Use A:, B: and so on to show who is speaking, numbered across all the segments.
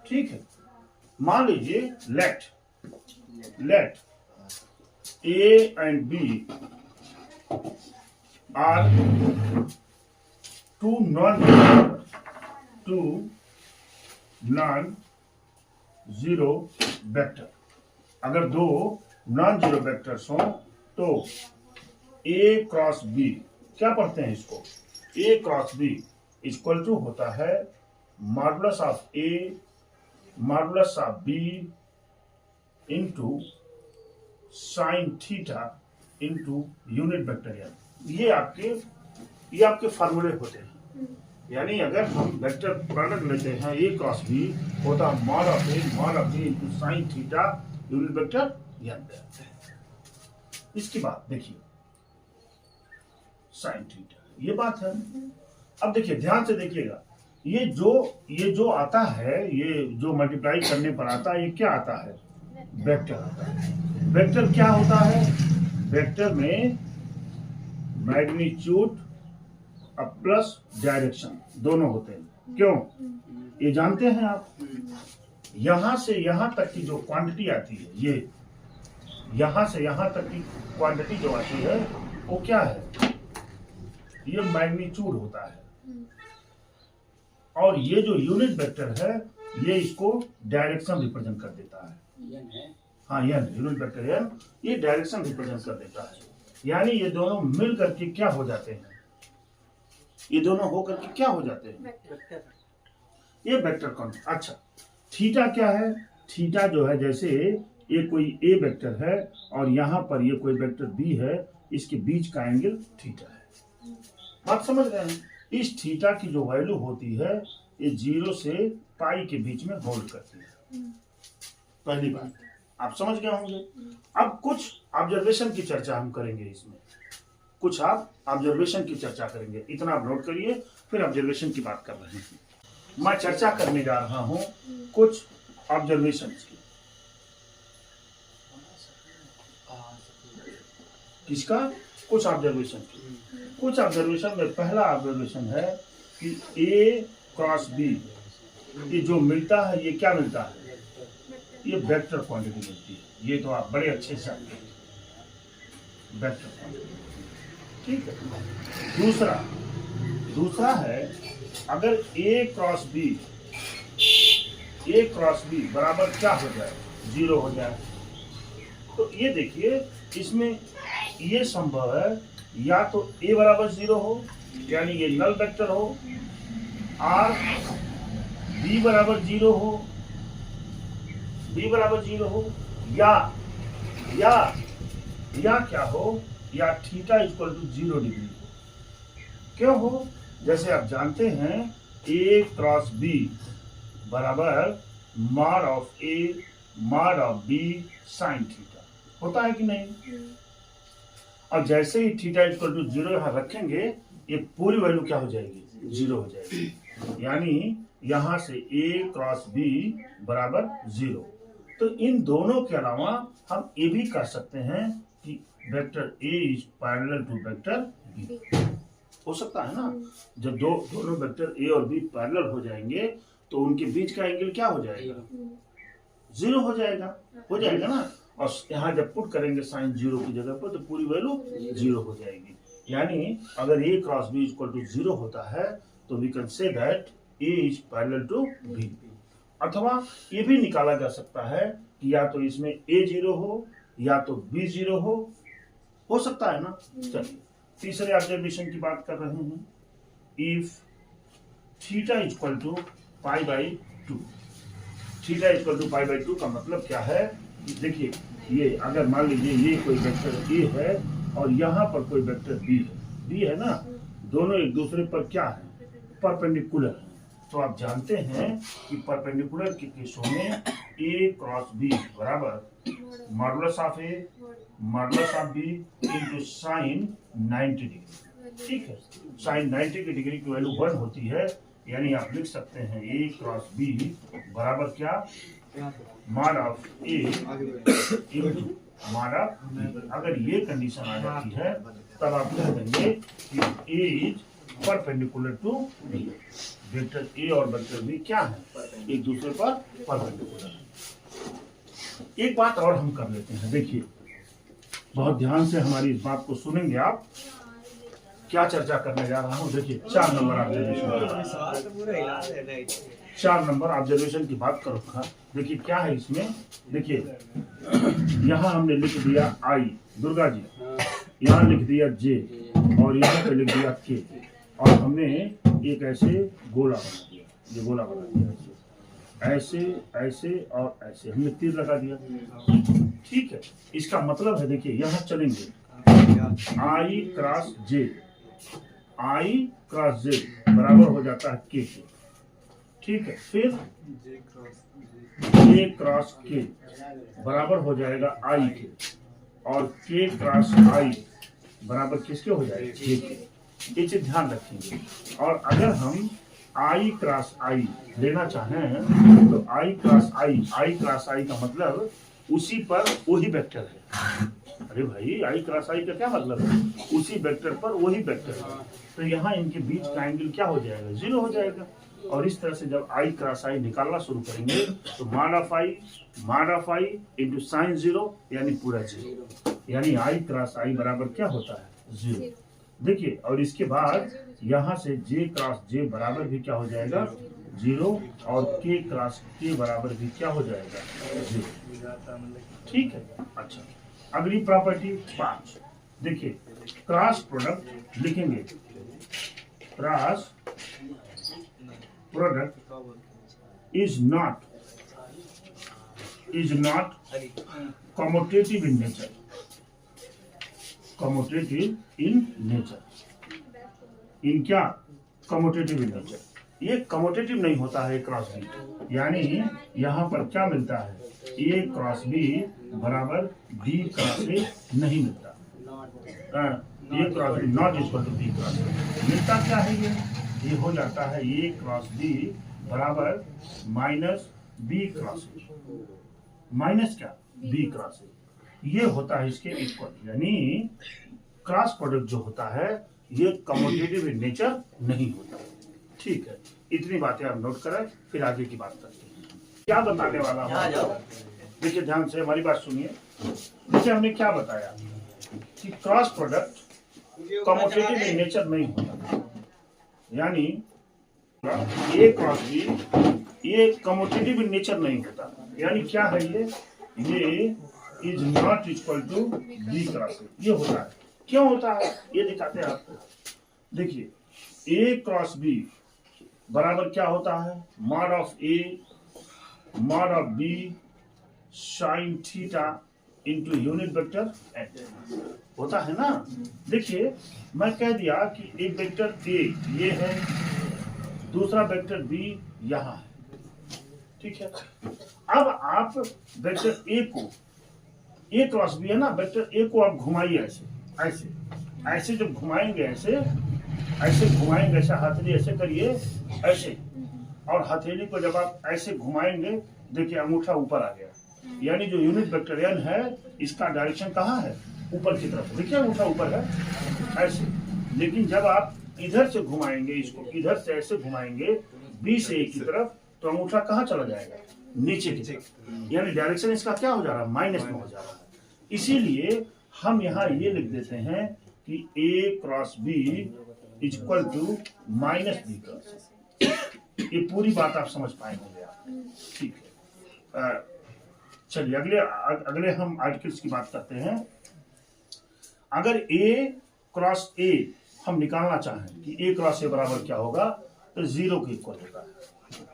A: ठीक है, मान लीजिए let A and B are two non-zero vector. अगर दो नॉन जीरो वेक्टर्स हों तो A क्रॉस B, क्या पढ़ते हैं इसको, A cross B equal to होता है modulus of A modulus of B into sine theta into unit vector N. ये आपके फार्मूले होते हैं। यानी अगर हम वेक्टर प्रोडक्ट लेते हैं ए क्रॉस बी होता है mod of A into sine theta unit vector N. इसकी बात देखिए साइन थीटा, ये बात है। अब देखिए ध्यान से देखिएगा, ये जो आता है, ये जो मल्टीप्लाई करने पर आता है, ये क्या आता है, वेक्टर आता है। वेक्टर क्या होता है, वेक्टर में मैग्नीट्यूड और प्लस डायरेक्शन दोनों होते हैं। क्यों, ये जानते हैं आप, यहां से यहां तक की जो क्वांटिटी आती है, ये यहां से यहां तक की क्वांटिटी जो आती है वो क्या है, ये मैग्नीट्यूड होता है। और ये जो यूनिट वेक्टर है ये इसको डायरेक्शन रिप्रेजेंट कर देता है। हाँ, एन यूनिट वेक्टर एन, ये डायरेक्शन रिप्रेजेंट कर देता है। यानी ये दोनों मिल करके क्या हो जाते हैं, ये दोनों हो करके क्या हो जाते हैं, ये वेक्टर कौन। अच्छा, थीटा क्या है, थीटा जो है जैसे ये कोई ए वेक्टर है और यहाँ पर ये कोई वेक्टर बी है, इसके बीच का एंगल थीटा है। बात समझ रहे हैं। इस थीटा की जो वैल्यू होती है ये 0 से पाई के बीच में होल्ड करती है। पहली बात आप समझ गए होंगे। अब कुछ ऑब्जर्वेशन की चर्चा हम करेंगे, इसमें कुछ आप ऑब्जर्वेशन की चर्चा करेंगे। इतना आप नोट करिए, फिर ऑब्जर्वेशन की बात कर रहे हैं। मैं चर्चा करने जा रहा हूं कुछ ऑब्जर्वेशन की। किसका, कुछ ऑब्जर्वेशन की। कुछ ऑब्जर्वेशन में पहला ऑब्जर्वेशन है कि ए क्रॉस बी ये जो मिलता है, ये क्या मिलता है, ये वेक्टर क्वांटिटी मिलती है। ये तो आप बड़े अच्छे से जानते हैं, वेक्टर क्वांटिटी, ठीक है। दूसरा है अगर ए क्रॉस बी बराबर क्या हो जाए, 0 हो जाए, तो ये देखिए इसमें ये संभव है या तो a बराबर 0 हो, यानी ये नल वेक्टर हो, और b बराबर 0 हो, या क्या हो, या थीटा इक्वल टू 0 डिग्री हो। क्यों हो, जैसे आप जानते हैं a क्रॉस b बराबर mod of a mod of b sine theta होता है कि नहीं। और जैसे ही थीटा इक्वल टू 0 यहाँ रखेंगे, ये पूरी वैल्यू क्या हो जाएगी, 0 हो जाएगी। यानी यहाँ से a क्रॉस b बराबर 0। तो इन दोनों के अलावा हम ये भी कर सकते हैं कि vector a is parallel to vector b। हो सकता है ना, जब दोनों वेक्टर a और b पैरेलल हो जाएंगे तो उनके बीच का एंगल क्या हो जाएगा, 0 हो जाएगा ना। और यहाँ जब पुट करेंगे साइन 0 की जगह पर तो पूरी वैल्यू 0 हो जाएगी। यानी अगर a cross b equal to 0 होता है तो we can say that a is parallel to b। अथवा ये भी निकाला जा सकता है कि या तो इसमें a 0 हो या तो b 0 हो सकता है ना। चलिए तीसरे ऑब्जर्वेशन की बात कर रहे हैं। If theta equal to pi by 2, theta equal to pi by 2 का मतलब क्या है, देखिए ये अगर मान लीजिए ये कोई वेक्टर a है और यहाँ पर कोई वेक्टर b है ना, दोनों एक दूसरे पर क्या है, परपेंडिकुलर है। तो आप जानते हैं कि परपेंडिकुलर के केसों में a क्रॉस b बराबर modulus of a modulus of b into sine 90 degree. ठीक है, साइन 90 की डिग्री की वैल्यू 1 होती है। यानी आप लिख सकते हैं a क्रॉस b बराबर क्या, mod of a into mod of b। अगर ये कंडीशन आ जाती है तब आप कह देंगे कि a is perpendicular to b। Vector A और वेक्टर बी क्या है, एक दूसरे पर परपेंडिकुलर है। एक बात और हम कर लेते हैं, देखिए बहुत ध्यान से हमारी इस बात को सुनेंगे आप, क्या चर्चा करने जा रहा हूं। देखिए 4 नंबर ऑब्जर्वेशन की बात करूंगा। देखिए क्या है इसमें, देखिए यहाँ हमने लिख दिया आई दुर्गा जी, यहाँ लिख दिया जे और यहाँ पे लिख दिया के, और हमने एक ऐसे गोला बना दिया, ये गोला बना दिया ऐसे ऐसे और ऐसे हमने तीर लगा दिया। ठीक है, इसका मतलब है देखिए यहाँ चलेंगे आई क्रॉस जे, आई क्रॉस जे बराबर हो जाता है के। ठीक है, फिर जे क्रॉस के बराबर हो जाएगा आई के, और के क्रॉस आई बराबर किसके हो जाएगा, जे के। ये चीज ध्यान रखेंगे। और अगर हम आई क्रॉस आई लेना चाहें तो आई क्रॉस आई क्रॉस आई का मतलब उसी पर वही वेक्टर है। अरे भाई आई क्रॉस आई का क्या मतलब है, उसी वेक्टर पर वही वेक्टर है, तो यहाँ इनके बीच का एंगल क्या हो जाएगा, 0 हो जाएगा। और इस तरह से जब आई क्रॉस आई निकालना शुरू करेंगे तो mod of I into sine 0 यानी पूरा 0, यानी आई क्रॉस आई बराबर क्या होता है 0। देखिए और इसके बाद यहाँ से जे क्रॉस जे बराबर भी क्या हो जाएगा 0, और के क्रॉस के बराबर भी क्या हो जाएगा 0। ठीक है, अच्छा अगली प्रॉपर्टी 5, देखिए क्रॉस प्रोडक्ट लिखेंगे, cross product is not commutative in nature, commutative in nature, in क्या कम्यूटेटिव इन नेचर, ये कम्यूटेटिव नहीं होता है क्रॉस बी, यानी यहाँ पर क्या मिलता है ए क्रॉस बी बराबर बी क्रॉस ए नहीं मिलता, A cross B not equal to B cross A मिलता क्या है, ये हो जाता है ए क्रॉस बी बराबर minus B cross A, minus क्या बी क्रॉस ए, ये होता है इसके इक्वल, यानी क्रॉस प्रोडक्ट जो होता है ये कम्यूटेटिव इन नेचर नहीं होता। ठीक है, इतनी बातें आप नोट करें, फिर आगे की बात करते हैं। क्या बताने वाला हूं, देखिए ध्यान से हमारी बात सुनिए। देखिए हमने क्या बताया कि cross product commutative in nature नहीं होता, यानी ए क्रॉस बी ये कम्यूटेटिव इन नेचर नहीं होता, यानी क्या है ये is not equal to B cross A, ये होता है। क्यों होता है ये दिखाते हैं आपको। देखिए ए क्रॉस बी बराबर क्या होता है mod of A mod of B sine theta into unit vector N, होता है ना। देखिए मैं कह दिया कि एक वेक्टर ए ये है, दूसरा वेक्टर बी यहाँ है, ठीक है। अब आप वेक्टर ए को, ए क्रॉस बी है ना, वेक्टर ए को आप घुमाइए ऐसे ऐसे ऐसे, जब घुमाएंगे ऐसे ऐसे घुमाएंगे, ऐसे हथेली ऐसे करिए ऐसे, और हथेली को जब आप ऐसे घुमाएंगे देखिए अंगूठा ऊपर आ गया, यानी जो यूनिट वेक्टर एन है इसका डायरेक्शन कहाँ है, ऊपर की तरफ। देखिए अंगूठा ऊपर है ऐसे, लेकिन जब आप इधर से घुमाएंगे इसको, इधर से ऐसे घुमाएंगे बी से ए की तरफ, तो अंगूठा कहाँ चला जाएगा, नीचे की तरफ, यानी डायरेक्शन इसका क्या हो जा रहा है, माइनस में हो जा रहा है। इसीलिए हम यहाँ ये लिख देते हैं कि A cross B equal to minus B cross. ये पूरी बात आप समझ पाए होंगे आप, ठीक है। चलिए अगले हम आर्टिकल्स की बात करते हैं। अगर ए क्रॉस ए हम निकालना चाहें कि ए क्रॉस ए बराबर क्या होगा, तो 0 के इक्वल होता है।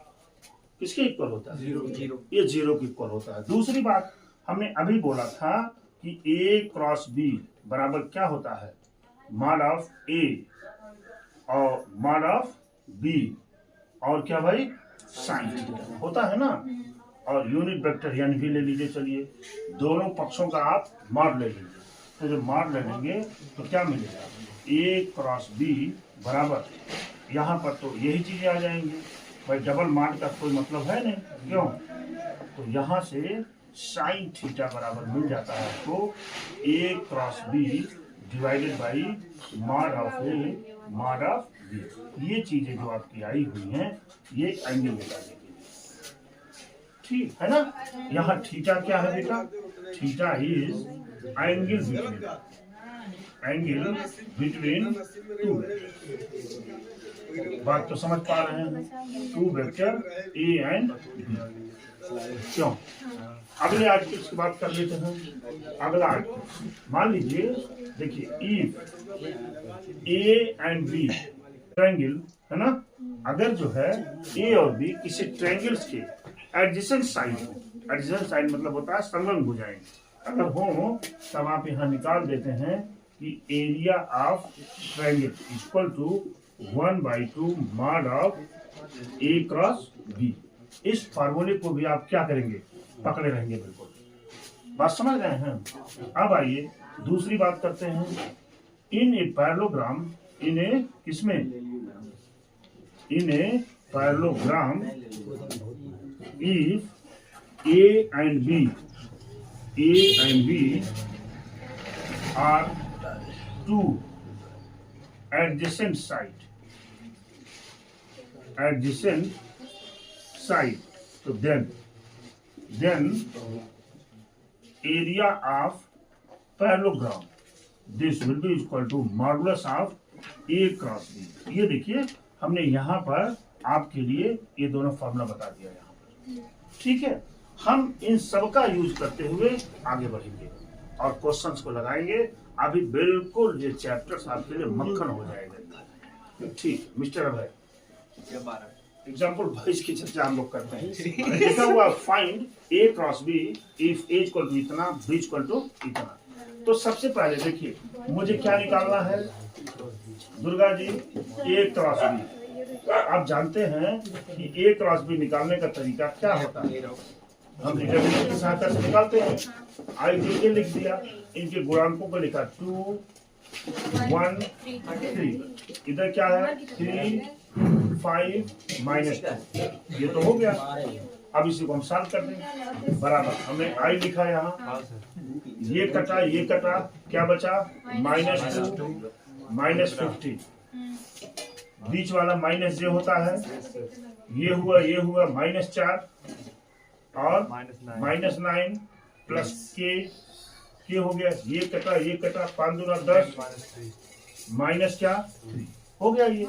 A: किसके इक्वल होता है, 0। ये 0 के इक्वल होता है। दूसरी बात हमने अभी बोला था कि ए क्रॉस बी बराबर क्या होता है, मॉड ऑफ ए और मॉड ऑफ बी, और क्या भाई साइन थीटा होता है ना, और यूनिट वेक्टर यानी भी ले लीजिए। चलिए दोनों पक्षों का आप मॉड ले लीजिए, तो जब मॉड ले लेंगे तो क्या मिलेगा, ए क्रॉस बी बराबर, यहाँ पर तो यही चीजें आ जाएंगी भाई, डबल मॉड का कोई मतलब है नहीं, क्यों, तो यहाँ से साइन थीटा बराबर मिल जाता है आपको A cross B divided by mod of A mod of B. ये चीजें जो आपकी आई हुई हैं ये एंगल निकालने के लिए, ठीक है ना। यहाँ थीटा क्या है बेटा? Theta is angle between two. बात तो समझ पा रहे हैं? Two vector A and B. क्यों? अगले आर्टिकल की बात कर लेते हैं। अगला आर्टिकल मान लीजिए, देखिए if A and B triangle है ना, अगर जो है ए और बी किसी ट्रायंगल्स के एडजेसेंट साइड हो, एडजेसेंट साइड मतलब होता है संलग्न भुजाएं अगर हो, तब आप यहाँ निकाल देते हैं कि area of triangle equal to 1/2 mod of A cross B. इस फार्मूले को भी आप क्या करेंगे? पकड़े रहेंगे। बिल्कुल बात समझ रहे हैं? अब आइए दूसरी बात करते हैं। इन ए पैरेललोग्राम, इन ए किसमें? In A parallelogram if A and B are two adjacent side, so then area of parallelogram this will be equal to modulus of a cross b। ये देखिए हमने यहाँ पर आपके लिए ये दोनों फॉर्मूला बता दिया यहाँ पर, ठीक है। हम इन सब का यूज करते हुए आगे बढ़ेंगे और क्वेश्चंस को लगाएंगे। अभी बिल्कुल ये चैप्टर्स आपके लिए मक्खन हो जाएगा, ठीक। मिस्टर अभय, एग्जाम्पल 22 की चर्चा हम लोग करते हैं। लिखा हुआ find A cross B if A equal to इतना, बी इक्वल टू इतना। तो सबसे पहले देखिए मुझे क्या निकालना है Durga ji? A cross B. आप जानते हैं कि ए क्रॉस बी निकालने का तरीका क्या होता है? हम डिटरमिनेंट की सहायता से निकालते हैं। आई जे लिख दिया, इनके गुणांकों को लिखा 2 1 3, इधर क्या है 3 5 -2, ये तो हो गया। अब इसी को हम सॉल्व कर देंगे। बराबर हमने आई लिखा यहाँ, ये कटा क्या बचा? -2 -50, बीच वाला माइनस जे होता है, ये हुआ -4 और -9 प्लस के हो गया, ये कटा 5 दूना 10 माइनस क्या 3 हो गया। ये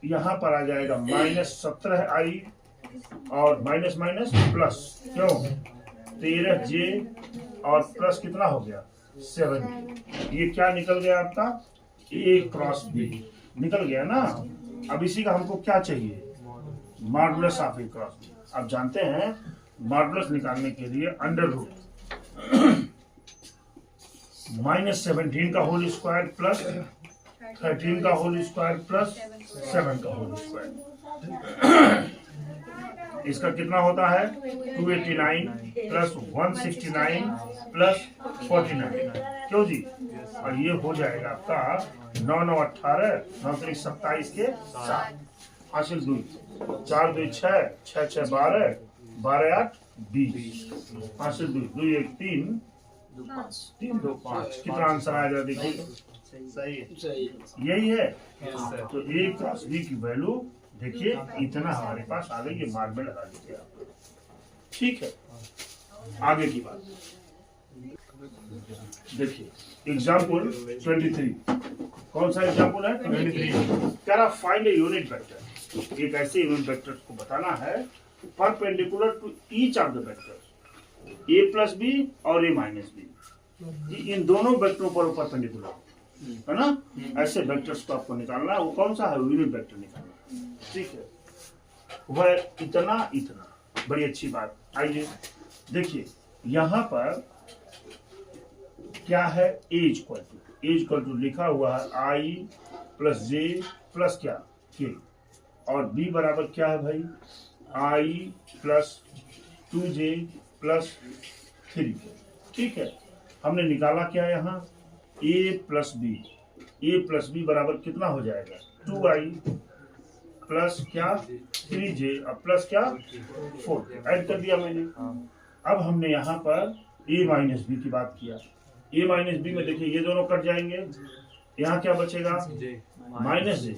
A: यहाँ पर आ जाएगा -17 आई और माइनस प्लस, क्यों 13 जे और प्लस कितना हो गया 7। ये क्या निकल गया आपका? ए क्रॉस बी निकल गया ना। अब इसी का हमको क्या चाहिए? Modulus of A cross B. आप जानते हैं मॉडुलस निकालने के लिए अंडर रूट -17 का होल स्क्वायर प्लस 13 का होल स्क्वायर प्लस 7 का होल स्क्वायर, इसका कितना होता है? 289 प्लस 169 प्लस 49, क्यों जी? और ये हो जाएगा आपका 9 9 18 9 3 27 के 7 हासिल 2 4 2 6 6 6 12 12 8 20 हासिल 2 2 1 3 3 2 5। कितना आंसर आएगा देखिए? सही है, यही है। तो ए क्रॉस बी की वैल्यू देखिए इतना हमारे पास आ गई। ये मार्क में लगा लीजिए आप, ठीक है। आगे की बात देखिए एग्जाम्पल 23। कौन सा एग्जाम्पल है? 23। कह रहा फाइंड ए यूनिट वेक्टर। एक ऐसे यूनिट वेक्टर को बताना है perpendicular to each of the vector A plus B और ए माइनस बी। इन दोनों वेक्टरों पर परपेंडिकुलर है ना, ऐसे वेक्टर्स को आपको निकालना है। वो कौन सा है? यूनिट वेक्टर निकालना है, ठीक है। वह इतना इतना, बड़ी अच्छी बात। आइए देखिए यहाँ पर क्या है? ए इक्वल टू लिखा हुआ है आई प्लस जे प्लस क्या के, और बी बराबर क्या है भाई? आई प्लस 2j प्लस 3, ठीक है। हमने निकाला क्या यहाँ? a प्लस बी बराबर कितना हो जाएगा? 2i प्लस क्या 3j और प्लस क्या 4, ऐड कर दिया मैंने। अब हमने यहाँ पर a माइनस बी की बात किया। a माइनस बी में देखिए ये दोनों कट जाएंगे, यहाँ क्या बचेगा? माइनस जे,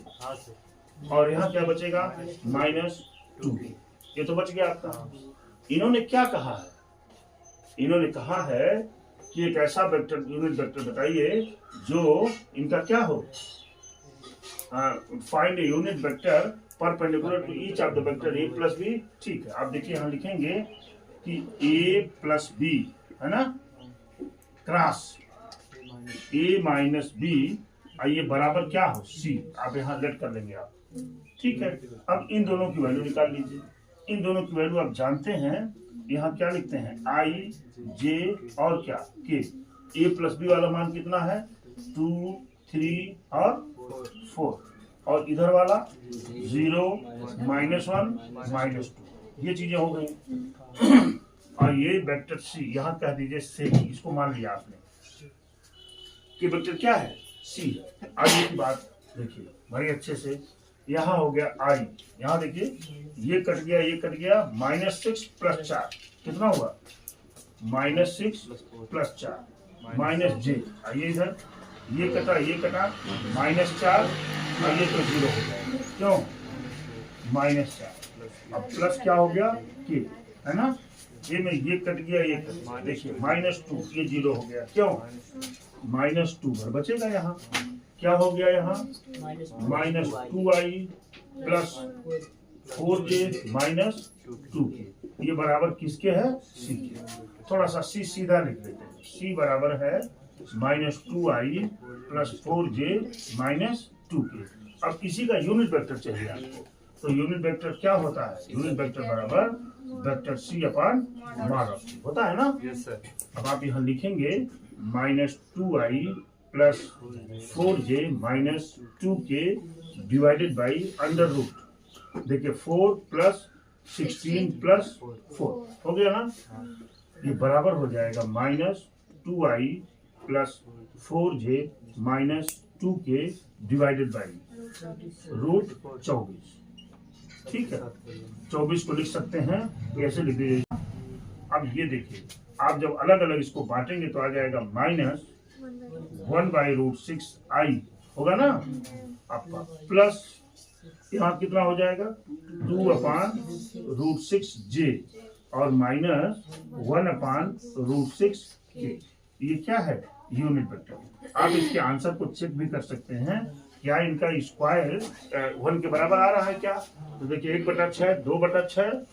A: और यहाँ क्या बचेगा -2, ये तो बच गया आपका। इन्होंने क्या कहा है, इन्होंने कहा है कि एक ऐसा वेक्टर, यूनिट वेक्टर बताइए जो इनका क्या हो, find a unit vector perpendicular to each of the vector a plus B. ठीक है, आप देखिए यहाँ लिखेंगे कि a प्लस बी है ना, क्रॉस a माइनस बी, ये बराबर क्या हो c। आप यहाँ लेट कर लेंगे आप, ठीक है। अब इन दोनों की वैल्यू निकाल लीजिए। इन दोनों की वैल्यू आप जानते हैं, यहाँ क्या लिखते हैं, i j और क्या k। a प्लस बी वाला मान कितना है, 2 3 और 4, और इधर वाला 0 -1 -2, ये चीजें हो गई। और ये वेक्टर सी, यहाँ कह दीजिए से, इसको मान लिया आपने कि वेक्टर क्या है, सी। आगे की बात देखिए बड़ी अच्छे से, यहाँ हो गया आई, यहाँ देखिए ये कट गया, ये कट गया, -6 + 4 कितना हुआ, -6 + 4 -j। आइए इधर, ये कटा -4, और ये तो 0 हो गया, क्यों, -4। अब प्लस क्या हो गया के, है ना, ये में ये कट गया, ये कट गया, देखिए -2, ये 0 हो गया, क्यों, -2 भर बचेगा। यहाँ क्या हो गया, यहाँ -2i + 4j -2k, ये बराबर किसके है, सी के। थोड़ा सा सी सीधा लिख लेते हैं, सी बराबर है -2i + 4j -2k। अब इसी का यूनिट वेक्टर चाहिए आपको, तो यूनिट वेक्टर क्या होता है, यूनिट वेक्टर बराबर vector c upon mod of c होता है ना।
B: Yes sir.
A: अब आप यहाँ लिखेंगे -2i + 4j -2k divided by √। देखिए 4 + 16 + 4 हो गया ना, ये बराबर हो जाएगा -2i + 4j -2k divided by √24। ठीक है, 24 को लिख सकते हैं, कैसे लिख दीजिए। अब ये देखिए, आप जब अलग अलग इसको बांटेंगे तो आ जाएगा -1/√6i होगा ना आपका, प्लस यहाँ कितना हो जाएगा 2/√6j और -1/√6k। ये क्या है, यूनिट वेक्टर। आप इसके आंसर को चेक भी कर सकते हैं, क्या इनका स्क्वायर 1 के बराबर आ रहा है क्या। तो देखिए 1/6, 2/6,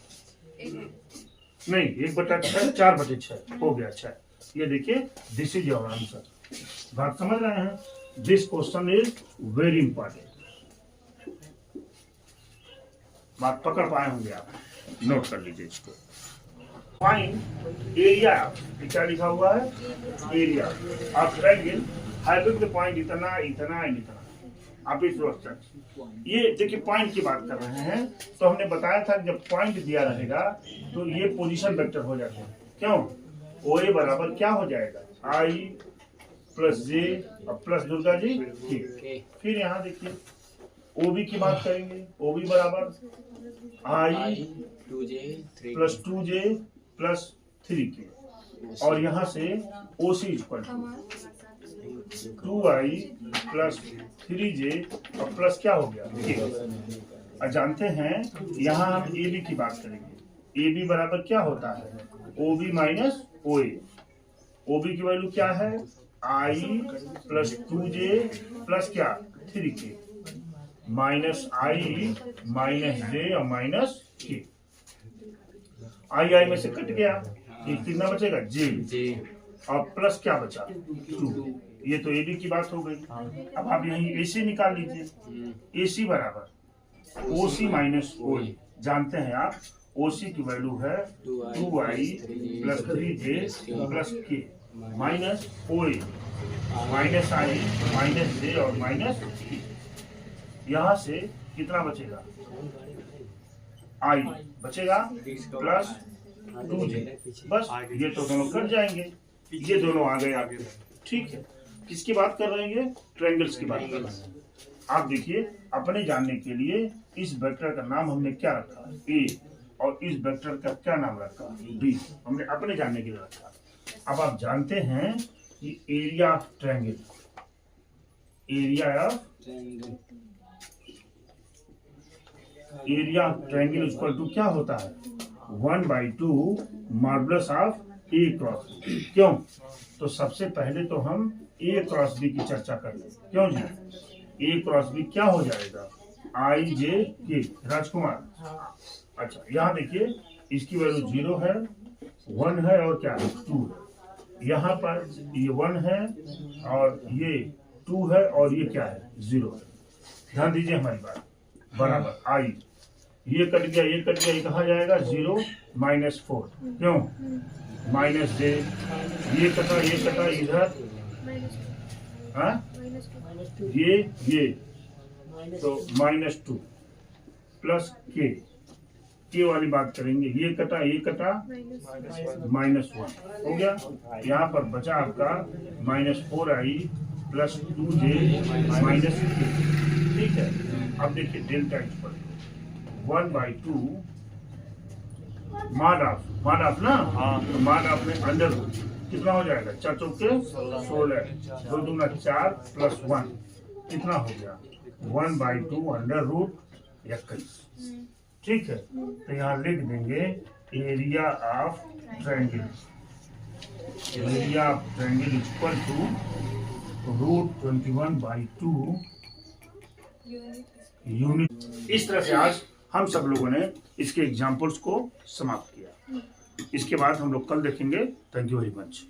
A: नहीं 1/6, 4/6 हो गया 6। ये देखिए, दिस इज योर आंसर। बात समझ रहे हैं, this question is very important. बात पकड़ पाए होंगे आप, नोट कर लीजिए इसको। फाइंड एरिया, क्या लिखा हुआ है, area of triangle having the point इतना इतना एंड इतना। आप इस वक्त ये देखिए पॉइंट की बात कर रहे हैं, तो हमने बताया था जब पॉइंट दिया रहेगा तो ये पोजीशन वेक्टर हो जाते हैं, क्यों, OA बराबर क्या हो जाएगा, i + j और प्लस दुर्गा जी k। फिर यहाँ देखिए OB की बात करेंगे, OB बराबर i + 2j + 3k, और यहाँ से OC = 2i + 3j और प्लस क्या हो गया k। जानते हैं यहाँ हम AB की बात करेंगे, AB बराबर क्या होता है, OB - OA। OB की वैल्यू क्या है, i + 2j + क्या 3k -i -j और -k। i में से कट गया, कितना बचेगा, j, और प्लस क्या बचा 2। ये तो AB की बात हो गई। अब आप यही AC निकाल लीजिए, AC बराबर OC - OA। जानते हैं आप OC की वैल्यू है 2i + 3j + k minus OA -i -j और -k। यहाँ से कितना बचेगा, i बचेगा + 2j, बस ये तो दोनों कट जाएंगे, ये दोनों आ गए आगे। ठीक है, किसकी बात कर रहे हैं, ट्रायंगल्स की बात कर रहे हैं। आप देखिए, अपने जानने के लिए इस वेक्टर का नाम हमने क्या रखा, A, और इस वेक्टर का क्या नाम रखा, B, हमने अपने जानने के लिए रखा। अब आप जानते हैं कि area of triangle, area of triangle equal to क्या होता है 1/2 modulus of A cross B. क्यों? तो सबसे पहले तो हम ए क्रॉस बी की चर्चा कर लें। क्यों जी? ए क्रॉस बी क्या हो जाएगा IJK। राजकुमार, अच्छा यहाँ देखिए इसकी वैल्यू 0 है, 1 है और क्या है 2 है। यहाँ पर ये 1 है और ये 2 है और ये क्या है 0 है। ध्यान दीजिए हमारी बात, बराबर आई, ये कट गया ये कट गया, ये कहा जाएगा 0 -4। क्यों? माइनस j, ये कटा इधर, हाँ ये तो -2 प्लस के वाली बात करेंगे, ये कटा -1 हो गया। यहाँ पर बचा आपका -4i प्लस 2j -k। ठीक है, अब देखिए डेल्टा इक्वल 1/2 मॉड ऑफ ना, हाँ तो मॉड ऑफ में अंडर रूट कितना हो जाएगा 4 चौके 16, 2 दूना 4 प्लस 1 कितना हो गया 1/2 अंडर रूट 21। ठीक है, तो यहाँ लिख देंगे area of triangle equal to √21/2 unit. इस तरह से आज हम सब लोगों ने इसके एग्जाम्पल्स को समाप्त किया। इसके बाद हम लोग कल देखेंगे। Thank you very much.